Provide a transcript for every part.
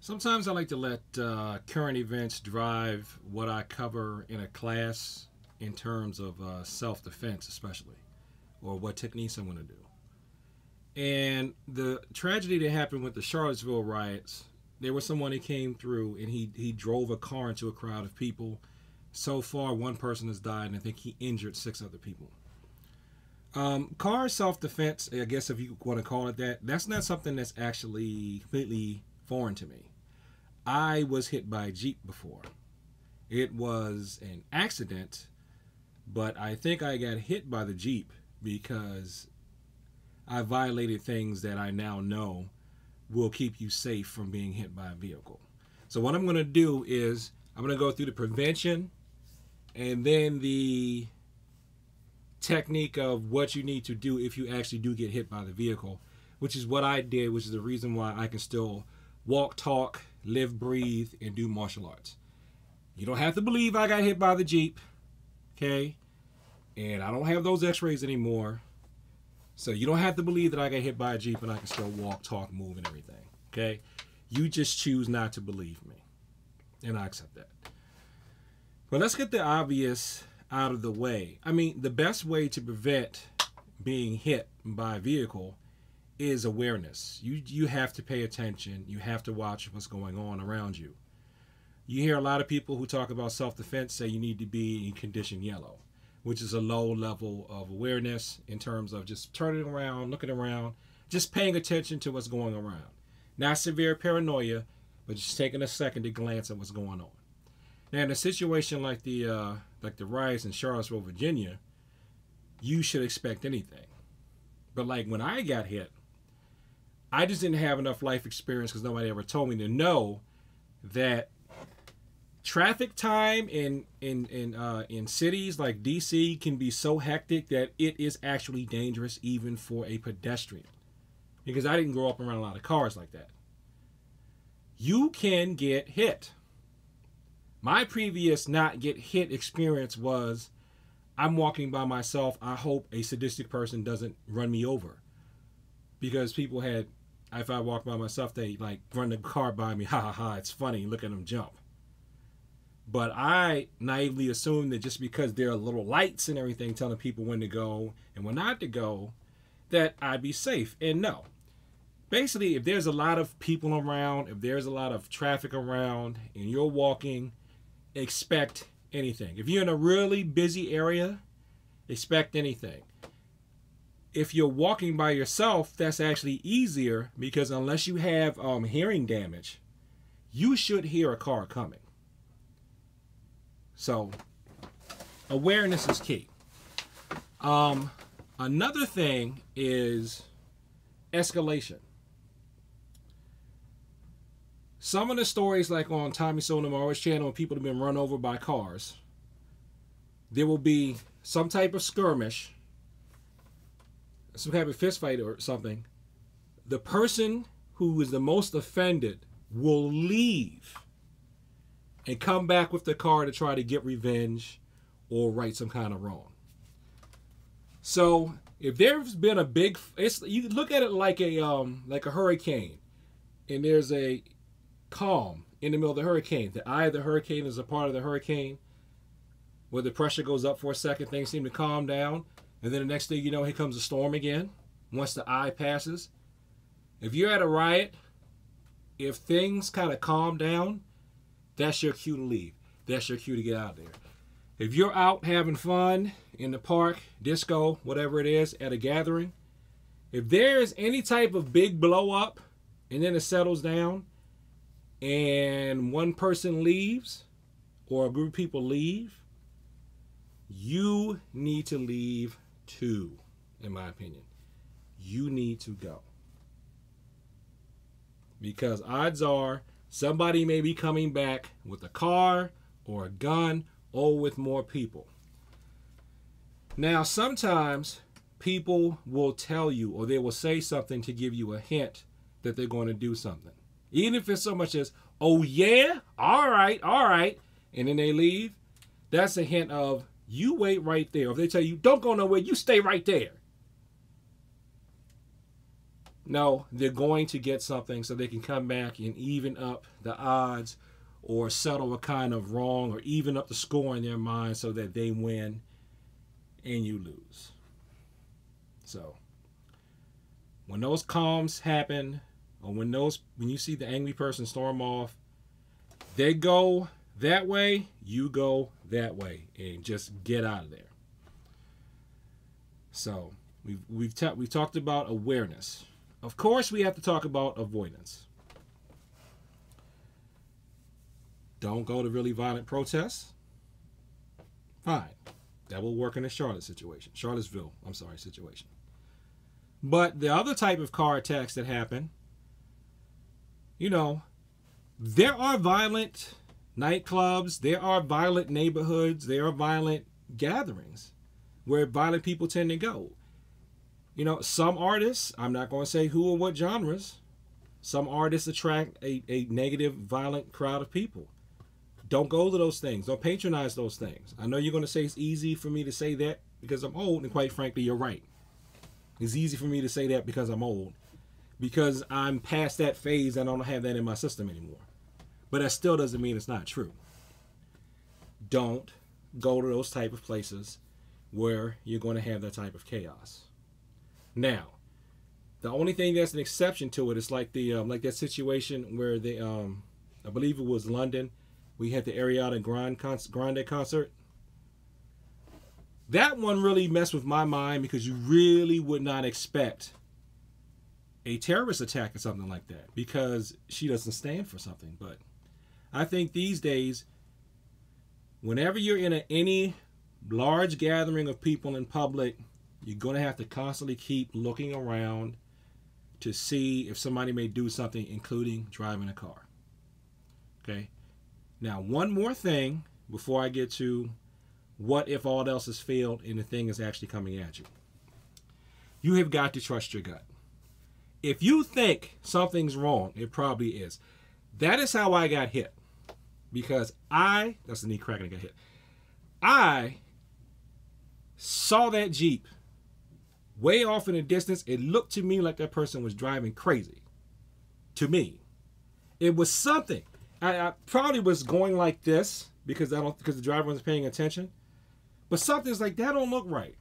Sometimes I like to let current events drive what I cover in a class in terms of self-defense, especially, or what techniques I'm going to do. And the tragedy that happened with the Charlottesville riots, there was someone who came through and he drove a car into a crowd of people. So far, one person has died, and I think he injured 6 other people. Car self-defense, I guess if you want to call it that, that's not something that's actually completely foreign to me. I was hit by a Jeep before. It was an accident, but I think I got hit by the Jeep because I violated things that I now know will keep you safe from being hit by a vehicle. So what I'm going to do is I'm going to go through the prevention and then the technique of what you need to do if you actually do get hit by the vehicle, which is what I did, which is the reason why I can still walk, talk, live, breathe, and do martial arts. You don't have to believe I got hit by the Jeep, okay? And I don't have those x-rays anymore. So you don't have to believe that I got hit by a Jeep and I can still walk, talk, move, and everything, okay? You just choose not to believe me, and I accept that. But let's get the obvious out of the way. I mean, the best way to prevent being hit by a vehicle is awareness. You have to pay attention. You have to watch what's going on around you. You hear a lot of people who talk about self-defense say you need to be in condition yellow, which is a low level of awareness in terms of just turning around, looking around, just paying attention to what's going around. Not severe paranoia, but just taking a second to glance at what's going on. Now, in a situation like the riots in Charlottesville, Virginia, you should expect anything. But like when I got hit, I just didn't have enough life experience because nobody ever told me to know that traffic time in cities like DC can be so hectic that it is actually dangerous even for a pedestrian. Because I didn't grow up around a lot of cars like that. You can get hit. My previous not get hit experience was I'm walking by myself. I hope a sadistic person doesn't run me over. Because people had, if I walk by myself, they like run the car by me. Ha ha ha, it's funny. Look at them jump. But I naively assumed that just because there are little lights and everything telling people when to go and when not to go, that I'd be safe. And no. Basically, if there's a lot of people around, if there's a lot of traffic around, and you're walking, expect anything. If you're in a really busy area, expect anything. If you're walking by yourself, that's actually easier because unless you have hearing damage, you should hear a car coming. So, awareness is key. Another thing is escalation. Some of the stories, like on Tommy Sotomayor's channel, when people have been run over by cars, there will be some type of skirmish, some type of fist fight or something. The person who is the most offended will leave and come back with the car to try to get revenge or right some kind of wrong. So if there's been a big, you look at it like a hurricane, and there's a calm in the middle of the hurricane. The eye of the hurricane is a part of the hurricane where the pressure goes up for a second, things seem to calm down, and then the next thing you know, here comes a storm again once the eye passes. If you're at a riot, if things kind of calm down, that's your cue to leave. That's your cue to get out of there. If you're out having fun in the park, disco, whatever it is, at a gathering, if there's any type of big blow up and then it settles down and one person leaves or a group of people leave, you need to leave too, in my opinion. You need to go. Because odds are somebody may be coming back with a car or a gun or with more people. Now, sometimes people will tell you or they will say something to give you a hint that they're going to do something. Even if it's so much as, oh yeah, all right, and then they leave, that's a hint of, you wait right there. Or if they tell you, don't go nowhere, you stay right there. No, they're going to get something so they can come back and even up the odds or settle a kind of wrong or even up the score in their mind so that they win and you lose. So when those calms happen, or when you see the angry person storm off, they go that way, you go that way, and just get out of there. So we've talked about awareness. Of course, we have to talk about avoidance. Don't go to really violent protests. Fine. That will work in a Charlottesville situation. But the other type of car attacks that happen, there are violent nightclubs, there are violent neighborhoods, there are violent gatherings where violent people tend to go. Some artists, I'm not going to say who or what genres, some artists attract a negative, violent crowd of people. Don't go to those things. Don't patronize those things. I know you're going to say it's easy for me to say that because I'm old, and quite frankly, you're right. It's easy for me to say that because I'm old, because I'm past that phase. I don't have that in my system anymore. But that still doesn't mean it's not true. Don't go to those type of places where you're going to have that type of chaos. Now, the only thing that's an exception to it is like like that situation where I believe it was London. We had the Ariana Grande concert. That one really messed with my mind because you really would not expect a terrorist attack or something like that because she doesn't stand for something. But I think these days, whenever you're in any large gathering of people in public, you're going to have to constantly keep looking around to see if somebody may do something, including driving a car. Okay? Now, one more thing before I get to what if all else has failed and the thing is actually coming at you. You have got to trust your gut. If you think something's wrong, it probably is. That is how I got hit. Because that's the knee crack and I got hit. I saw that Jeep way off in the distance. It looked to me like that person was driving crazy. To me. It was something. I probably was going like this because the driver wasn't paying attention. But something's like, that don't look right.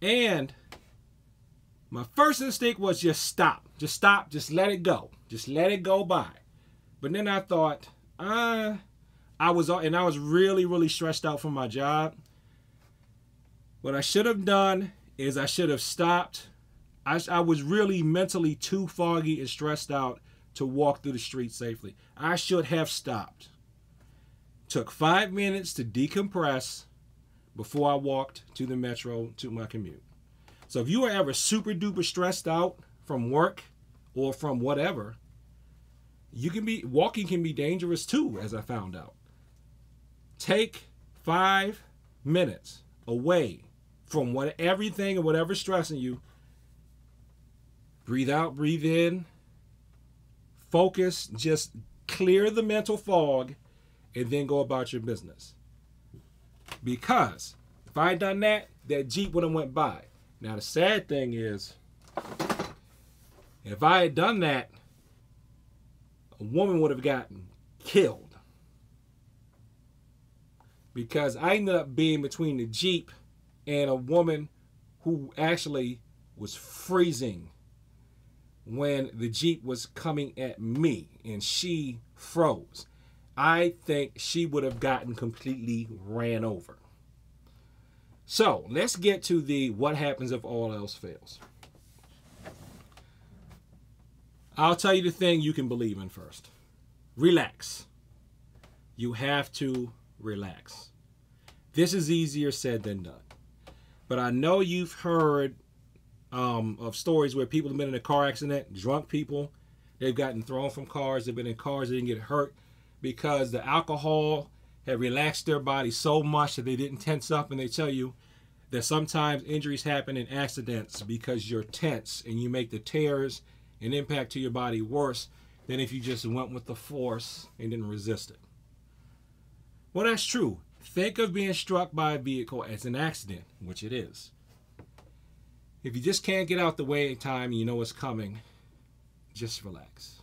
And my first instinct was just stop. Just stop. Just let it go. Just let it go by. But then I thought, I was really, really stressed out from my job. What I should have done is I should have stopped. I was really mentally too foggy and stressed out to walk through the street safely. I should have stopped. Took 5 minutes to decompress before I walked to the metro to my commute. So if you are ever super duper stressed out from work or from whatever, walking can be dangerous too, as I found out. Take 5 minutes away from everything and whatever's stressing you. Breathe out, breathe in. Focus, just clear the mental fog, and then go about your business. Because if I had done that, that Jeep would have went by. Now the sad thing is, if I had done that, a woman would have gotten killed. Because I ended up being between the Jeep and a woman who actually was freezing when the Jeep was coming at me, and she froze. I think she would have gotten completely ran over. So let's get to the what happens if all else fails. I'll tell you the thing you can believe in first. Relax. You have to relax. This is easier said than done. But I know you've heard of stories where people have been in a car accident, drunk people, they've gotten thrown from cars, they've been in cars, they didn't get hurt because the alcohol had relaxed their body so much that they didn't tense up. And they tell you that sometimes injuries happen in accidents because you're tense and you make the tears and impact to your body worse than if you just went with the force and didn't resist it. Well, that's true. Think of being struck by a vehicle as an accident, which it is. If you just can't get out the way in time and you know what's coming, just relax.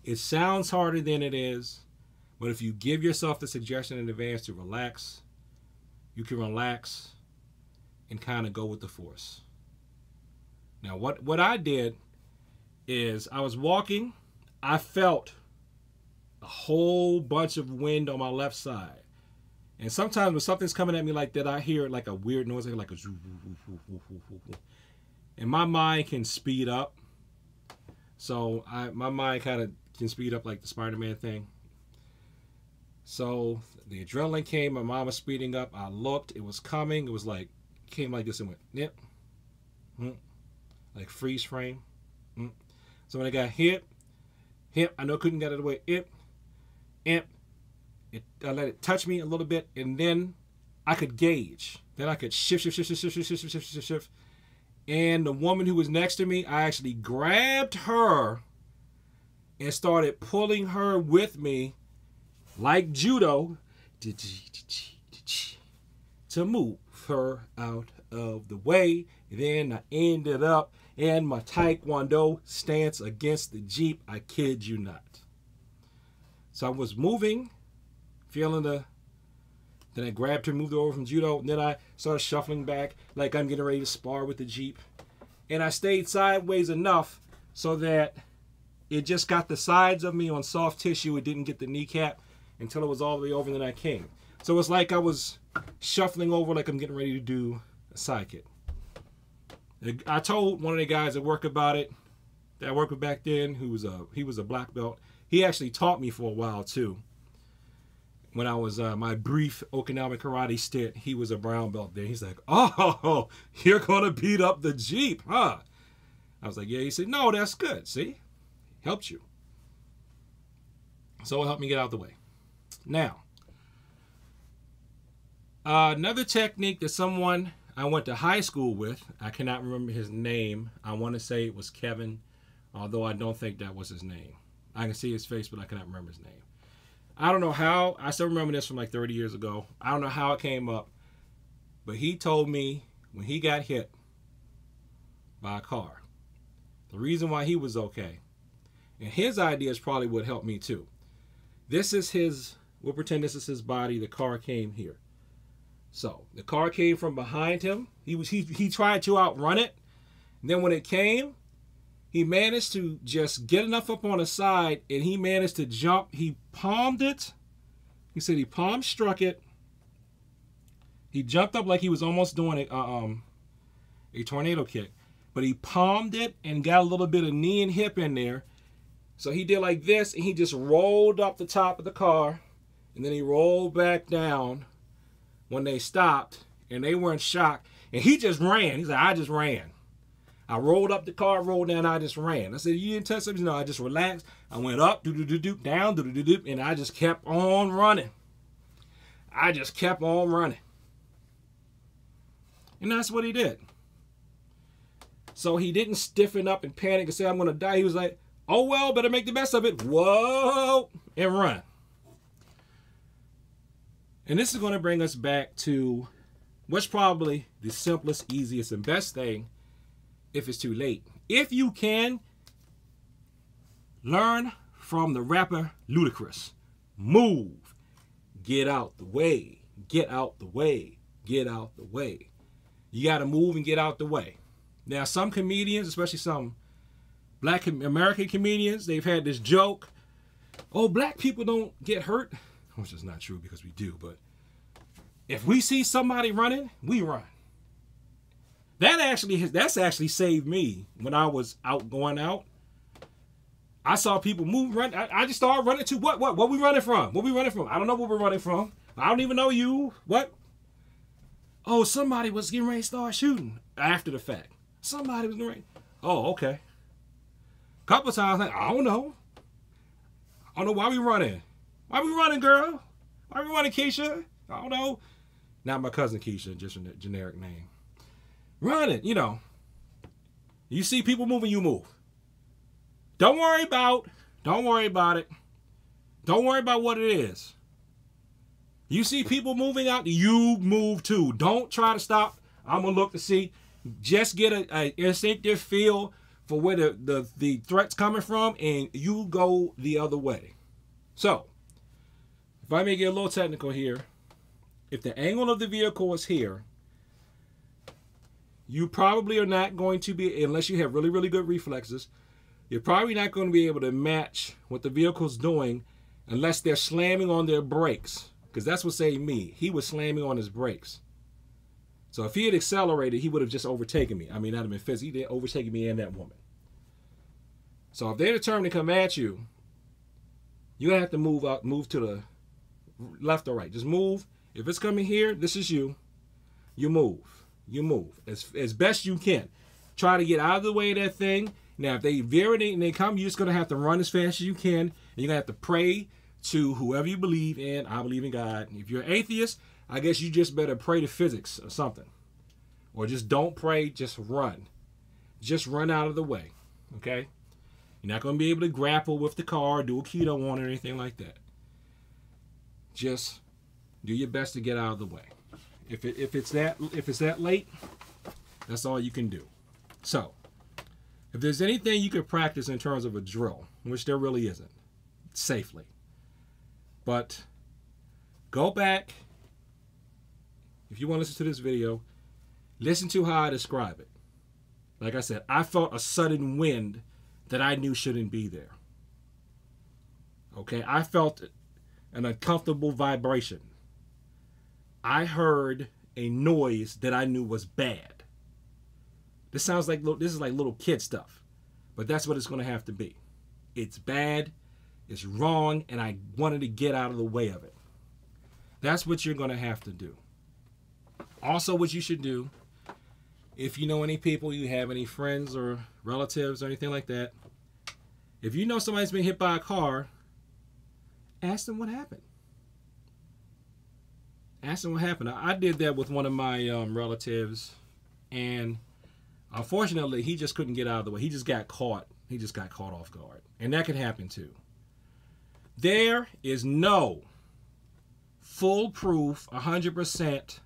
It sounds harder than it is, but if you give yourself the suggestion in advance to relax, you can relax and kind of go with the force. Now, what I did is I was walking. I felt a whole bunch of wind on my left side. And sometimes when something's coming at me like that, I hear like a weird noise, like a... And my mind can speed up. So my mind kind of can speed up like the Spider-Man thing. So the adrenaline came, my mind was speeding up. I looked, it was coming. It was like, came like this and went, nip. Like freeze frame. So when I got hit, I know I couldn't get it away. I let it touch me a little bit, and then I could gauge. Then I could shift. And the woman who was next to me, I actually grabbed her and started pulling her with me like judo to move her out of the way. Then I ended up in my taekwondo stance against the Jeep. I kid you not. So I was moving, feeling then I grabbed her, moved her over from judo, and then I started shuffling back like I'm getting ready to spar with the Jeep. And I stayed sideways enough so that it just got the sides of me on soft tissue. It didn't get the kneecap until it was all the way over, and then I came. So it's like I was shuffling over like I'm getting ready to do a side kick. I told one of the guys at work about it, that I worked with back then, he was a black belt. He actually taught me for a while too. When I was my brief Okinawa karate stint, he was a brown belt there. He's like, "Oh, you're gonna beat up the Jeep, huh?" I was like, "Yeah." He said, "No, that's good. See, helped you." So it helped me get out of the way. Now, another technique that someone I went to high school with, I cannot remember his name. I want to say it was Kevin, although I don't think that was his name. I can see his face, but I cannot remember his name. I don't know how. I still remember this from like 30 years ago. I don't know how it came up, but he told me when he got hit by a car, the reason why he was okay, and his ideas probably would help me too. This is his, we'll pretend this is his body. The car came here. So the car came from behind him. He tried to outrun it. And then when it came, he managed to just get enough up on the side, and he managed to jump. He palmed it. He said he palm struck it. He jumped up like he was almost doing a tornado kick. But he palmed it and got a little bit of knee and hip in there. So he did like this, and he just rolled up the top of the car, and then he rolled back down when they stopped, and they weren't shocked. And he just ran. He's like, "I just ran. I rolled up the car, rolled down, I just ran." I said, "You didn't touch something?" "No, I just relaxed. I went up, down, and I just kept on running. I just kept on running." And that's what he did. So he didn't stiffen up and panic and say, "I'm going to die." He was like, "Oh, well, better make the best of it." Whoa, and run. And this is going to bring us back to what's probably the simplest, easiest, and best thing if it's too late. If you can, learn from the rapper Ludacris. Move. Get out the way. Get out the way. Get out the way. You got to move and get out the way. Now, some comedians, especially some black American comedians, they've had this joke, "Oh, black people don't get hurt," which is not true because we do, but if we see somebody running, we run. That's actually saved me when I was going out. I saw people move, run. I just started running to what we running from? What we running from? I don't know what we're running from. I don't even know you. What? Oh, somebody was getting ready to start shooting after the fact. Somebody was getting ready. Oh, okay. Couple of times, like, I don't know. I don't know why we running. Why we running, girl? Why we running, Keisha? I don't know. Not my cousin Keisha, just a generic name. Running, you know. You see people moving, you move. Don't worry about it. Don't worry about what it is. You see people moving out, you move too. Don't try to stop. I'm going to look to see. Just get a instinctive feel for where the threat's coming from, and you go the other way. So, if I may get a little technical here, if the angle of the vehicle is here, you probably are not going to be, unless you have really, really good reflexes, you're probably not going to be able to match what the vehicle's doing unless they're slamming on their brakes. Because that's what saved me. He was slamming on his brakes. So if he had accelerated, he would have just overtaken me. I mean, not have been physical. He did overtaking me and that woman. So if they're determined to come at you, you're going to have to move to the left or right. Just move. If it's coming here, this is you. You move. You move as best you can. Try to get out of the way of that thing. Now, if they veer it and they come, you're just going to have to run as fast as you can. And you're going to have to pray to whoever you believe in. I believe in God. If you're an atheist, I guess you just better pray to physics or something. Or just don't pray, just run. Just run out of the way. Okay? You're not going to be able to grapple with the car, do a keto on it or anything like that. Just do your best to get out of the way. If it's that late, that's all you can do. So, if there's anything you could practice in terms of a drill, which there really isn't, safely, but go back, if you want to listen to this video, listen to how I describe it. Like I said, I felt a sudden wind that I knew shouldn't be there. Okay, I felt an uncomfortable vibration. I heard a noise that I knew was bad. This is like little kid stuff, but that's what it's going to have to be. It's bad, it's wrong, and I wanted to get out of the way of it. That's what you're going to have to do. Also, what you should do, if you know any people, you have any friends or relatives or anything like that, if you know somebody's been hit by a car, ask them what happened. Ask them what happened. I did that with one of my relatives, and unfortunately, he just couldn't get out of the way. He just got caught. He just got caught off guard. And that can happen too. There is no foolproof, 100%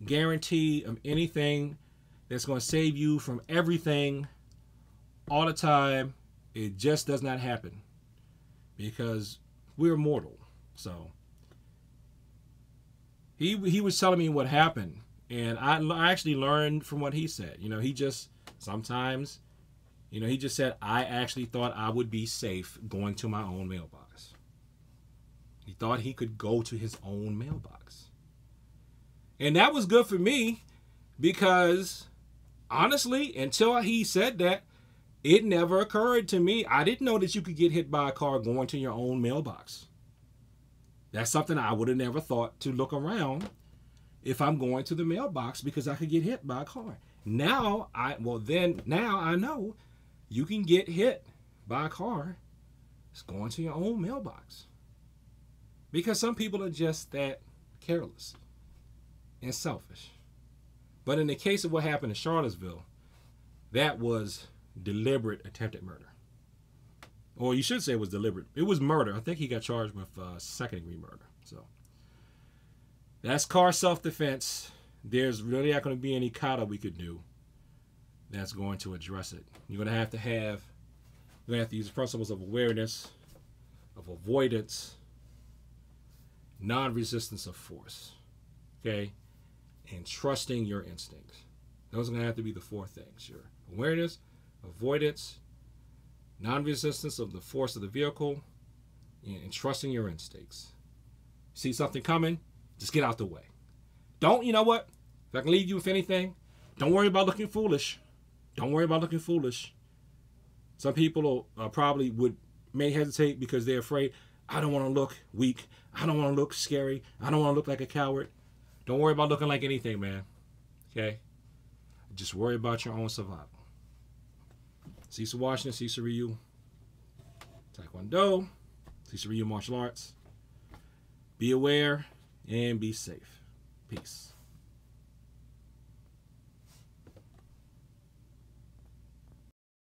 guarantee of anything that's going to save you from everything all the time. It just does not happen because we're mortal. So he was telling me what happened, and I actually learned from what he said. You know, he just sometimes, you know, he just said, I actually thought I would be safe going to my own mailbox. He thought he could go to his own mailbox. And that was good for me because, honestly, until he said that, it never occurred to me. I didn't know that you could get hit by a car going to your own mailbox. That's something I would have never thought to look around if I'm going to the mailbox because I could get hit by a car. Now I know you can get hit by a car that's going to your own mailbox. Because some people are just that careless and selfish. But in the case of what happened in Charlottesville, that was deliberate attempted murder. Or you should say it was deliberate. It was murder. I think he got charged with second-degree murder. So that's car self-defense. There's really not going to be any kata we could do that's going to address it. You're going to have to use principles of awareness, of avoidance, non-resistance of force, okay, and trusting your instincts. Those are going to have to be the four things: your awareness, avoidance, non-resistance of the force of the vehicle, and trusting your instincts. See something coming, just get out the way. Don't, you know what? If I can leave you with anything, don't worry about looking foolish. Don't worry about looking foolish. Some people may hesitate because they're afraid. I don't want to look weak. I don't want to look scary. I don't want to look like a coward. Don't worry about looking like anything, man. Okay? Just worry about your own survival. Cecil Washington, Cecil Ryu, Taekwondo, Cecil Ryu Martial Arts. Be aware and be safe. Peace.